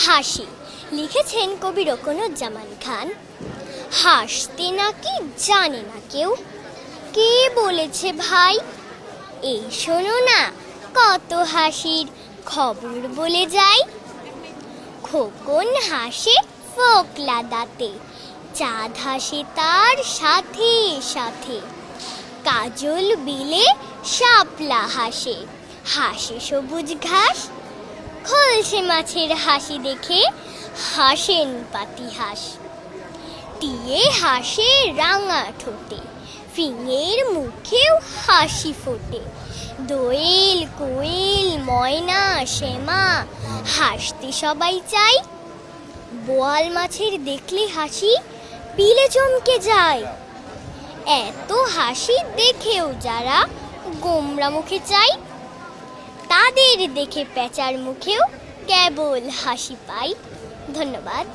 হাসি লিখেছেন কবি রোকনউজ্জামান খান। হাসতে নাকি জানে না কেউ, কে বলেছে ভাই? এই শোনো না, কত হাসির খবর বলে যাই। খোকন হাসে ফোকলা দাঁতে, চাঁদ হাসে তার সাথে সাথে। কাজল বিলে শাপলা হাসে, হাসে সবুজ ঘাস। খলসে মাছের হাসি দেখে হাসেন পাতিহাঁস। টিয়ে হাসে রাঙা ঠোঁটে, ফিঙের মুখেও হাসি ফোটে। দোয়েল কোয়েল ময়না শ্যামা হাসতে সবাই চাই। বোয়াল মাছের দেখলে হাসি পিলে চমকে যায়। এত হাসি দেখেও যারা গোমরা মুখে চাই, তাদের দেখে পেঁচার মুখেও কেবল হাসি পাই। ধন্যবাদ।